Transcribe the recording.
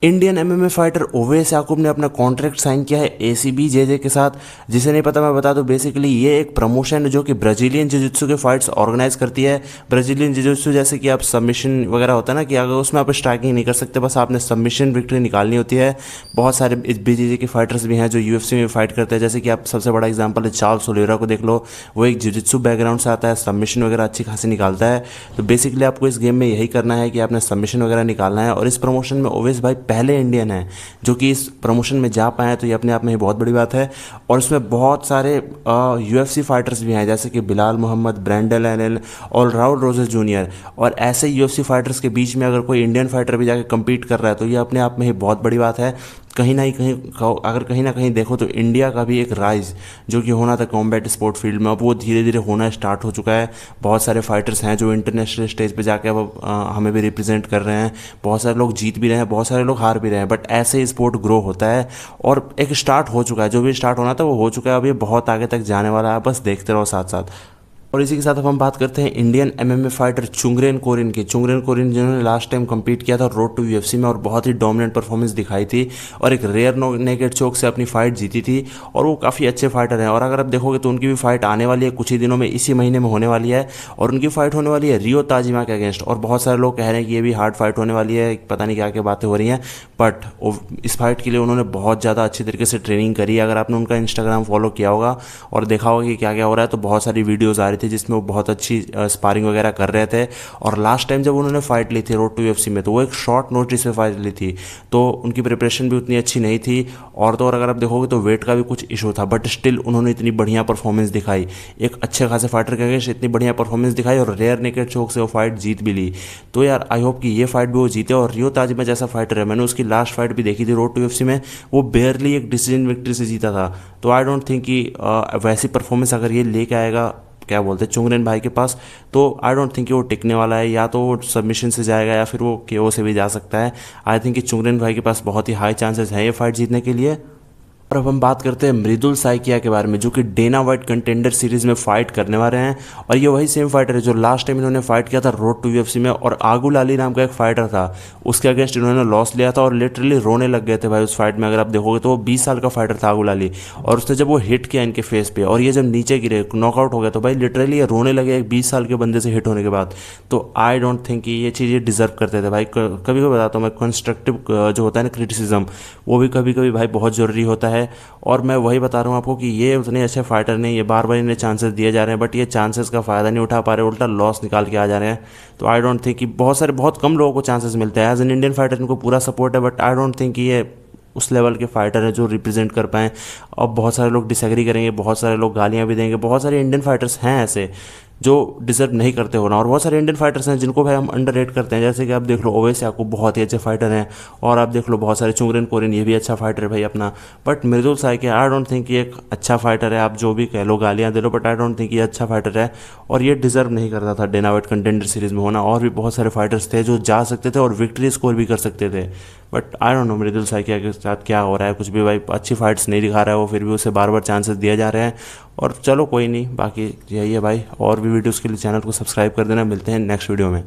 Indian MMA fighter Owais याकूब ने अपना contract sign किया है एसीबी जेजे के साथ। जिसे नहीं पता मैं बता दूं, बेसिकली ये एक प्रमोशन है जो कि ब्राजीलियन जिजित्सु के फाइट्स ऑर्गेनाइज करती है। ब्राजीलियन जिजित्सु जैसे कि आप सबमिशन वगैरह होता है ना, कि अगर उसमें आप स्ट्राइकिंग नहीं कर सकते, बस आपने सबमिशन विक्ट्री निकालनी होती है। बहुत सारे इस बीजेजे के फाइटर्स भी हैं जो यूएफसी में फाइट करते हैं, जैसे कि आप सबसे बड़ा एग्जाम्पल है चार्ल्स ओलिवेरा को देख लो। वो एक जिजित्सु बैकग्राउंड से आता है, सबमिशन वगैरह अच्छी खासी निकालता है। तो बेसिकली आपको इस गेम में यही करना है कि आपने सबमिशन वगैरह निकालना है। और इस प्रमोशन में ओवैस भाई पहले इंडियन है जो कि इस प्रमोशन में जा पाए, तो ये अपने आप में ही बहुत बड़ी बात है। और इसमें बहुत सारे यूएफसी फाइटर्स भी हैं, जैसे कि बिलाल मोहम्मद, ब्रैंडन एनएल और राउल रोजेस जूनियर। और ऐसे यूएफसी फाइटर्स के बीच में अगर कोई इंडियन फाइटर भी जाके कम्पीट कर रहा है, तो ये अपने आप में ही बहुत बड़ी बात है। कहीं ना कहीं देखो तो इंडिया का भी एक राइज जो कि होना था कॉम्बैट स्पोर्ट फील्ड में, अब वो धीरे धीरे होना स्टार्ट हो चुका है। बहुत सारे फाइटर्स हैं जो इंटरनेशनल स्टेज पे जाके अब हमें भी रिप्रेजेंट कर रहे हैं। बहुत सारे लोग जीत भी रहे हैं, बहुत सारे लोग हार भी रहे हैं, बट ऐसे ही स्पोर्ट ग्रो होता है। और एक स्टार्ट हो चुका है, जो भी स्टार्ट होना था वो हो चुका है। अब ये बहुत आगे तक जाने वाला है, बस देखते रहो साथ साथ। और इसी के साथ अब हम बात करते हैं इंडियन एमएमए फाइटर चुंगरेन कोरिन की। चुंगरेन कोरिन जिन्होंने लास्ट टाइम कम्पीट किया था रोड टू यूएफसी में और बहुत ही डोमिनेंट परफॉर्मेंस दिखाई थी और एक रेयर नेकेड चोक से अपनी फाइट जीती थी। और वो काफ़ी अच्छे फाइटर हैं। और अगर आप देखोगे तो उनकी भी फाइट आने वाली है कुछ ही दिनों में, इसी महीने में होने वाली है। और उनकी फाइट होने वाली है रियो ताजिमा के अगेंस्ट। और बहुत सारे लोग कह रहे हैं कि ये भी हार्ड फाइट होने वाली है, पता नहीं क्या क्या बातें हो रही हैं। बट इस फाइट के लिए उन्होंने बहुत ज़्यादा अच्छी तरीके से ट्रेनिंग करी है। अगर आपने उनका इंस्टाग्राम फॉलो किया होगा और देखा होगा कि क्या क्या हो रहा है, तो बहुत सारी वीडियोज़ आ रही थी जिसमें वो बहुत अच्छी स्पारिंग वगैरह कर रहे थे। और लास्ट टाइम जब उन्होंने फाइट ली थी रोड टू यूएफसी में, तो वो एक शॉर्ट नोटिस पे फाइट ली थी, तो उनकी प्रिपरेशन भी उतनी अच्छी नहीं थी। और तो और अगर आप देखोगे तो वेट का भी कुछ इशू था, बट स्टिल उन्होंने इतनी बढ़िया परफॉर्मेंस दिखाई, एक अच्छे खासे फाइटर के अगेंस्ट इतनी बढ़िया परफॉर्मेंस दिखाई और रेयर नेकेड चोक से वो फाइट जीत भी ली। तो यार आई होप कि ये फाइट भी वो जीते। और रियो ताजिमा जैसा फाइटर है, मैंने उसकी लास्ट फाइट भी देखी थी रोड टू यूएफसी में, वो बेयरली एक डिसीजन विक्ट्री से जीता था। तो आई डोंट थिंक कि वैसी परफॉर्मेंस अगर ये लेके आएगा क्या बोलते हैं चुंगरेन भाई के पास, तो आई डोंट थिंक कि वो टिकने वाला है। या तो वो सबमिशन से जाएगा या फिर वो केओ से भी जा सकता है। आई थिंक कि चुंगरेन भाई के पास बहुत ही हाई चांसेस हैं ये फाइट जीतने के लिए। और अब हम बात करते हैं मृदुल साइकिया के बारे में, जो कि डेना वाइट कंटेंडर सीरीज में फाइट करने वाले हैं। और ये वही सेम फाइटर है जो लास्ट टाइम इन्होंने फाइट किया था रोड टू यूएफसी में। और आगुल अली नाम का एक फाइटर था, उसके अगेंस्ट इन्होंने लॉस लिया था और लिटरली रोने लग गए थे भाई उस फाइट में। अगर आप देखोगे तो वो 20 साल का फाइटर था आगुल अली, और उसने जब वो हिट किया इनके फेस पे और ये जब नीचे गिरे नॉकआउट हो गया, तो भाई लिटरली ये रोने लगे एक 20 साल के बंदे से हिट होने के बाद। तो आई डोंट थिंक कि ये चीज़ ये डिजर्व करते थे भाई। कभी कभी बताता हूँ मैं, कंस्ट्रक्टिव जो होता है ना क्रिटिसिज्म, वो भी कभी कभी भाई बहुत ज़रूरी होता है। और मैं वही बता रहा हूँ आपको कि ये उतने अच्छे फाइटर नहीं, ये बार बार इन्हें चांसेस दिए जा रहे हैं, बट ये चांसेस का फ़ायदा नहीं उठा पा रहे, उल्टा लॉस निकाल के आ जा रहे हैं। तो आई डोंट थिंक कि बहुत कम लोगों को चांसेस मिलते हैं। एज एन इंडियन फाइटर इनको पूरा सपोर्ट है, बट आई डोंट थिंक कि ये उस लेवल के फाइटर है जो रिप्रेजेंट कर पाएँ। अब बहुत सारे लोग डिसएग्री करेंगे, बहुत सारे लोग गालियाँ भी देंगे, बहुत सारे इंडियन फाइटर्स हैं ऐसे जो डिजर्व नहीं करते होना। और बहुत सारे इंडियन फाइटर्स हैं जिनको भाई हम अंडररेट करते हैं, जैसे कि आप देख लो ओवैस याकूब बहुत ही अच्छे फाइटर हैं। और आप देख लो बहुत सारे चुंगरेन कोरिन, ये भी अच्छा फाइटर है भाई अपना। But Mridul Saikia I don't think ये एक अच्छा फाइटर है। आप जो भी कह लो, गालियाँ दे लो, बट आई डोंट थिंक ये अच्छा फाइटर है। और ये डिजर्व नहीं करता था डेना वाइट कंटेंडर सीरीज में होना। और भी बहुत सारे फाइटर्स थे जो जा सकते थे और विक्ट्री स्कोर भी कर सकते थे। बट आई डोंट नो मृदुल साइकिया के साथ क्या हो रहा है, कुछ भी भाई अच्छी फाइट्स नहीं दिखा रहा है वो, फिर भी उसे बार बार चांसेस दिए जा रहे हैं। और चलो कोई नहीं, बाकी यही है भाई। और भी वीडियोज़ के लिए चैनल को सब्सक्राइब कर देना। मिलते हैं नेक्स्ट वीडियो में।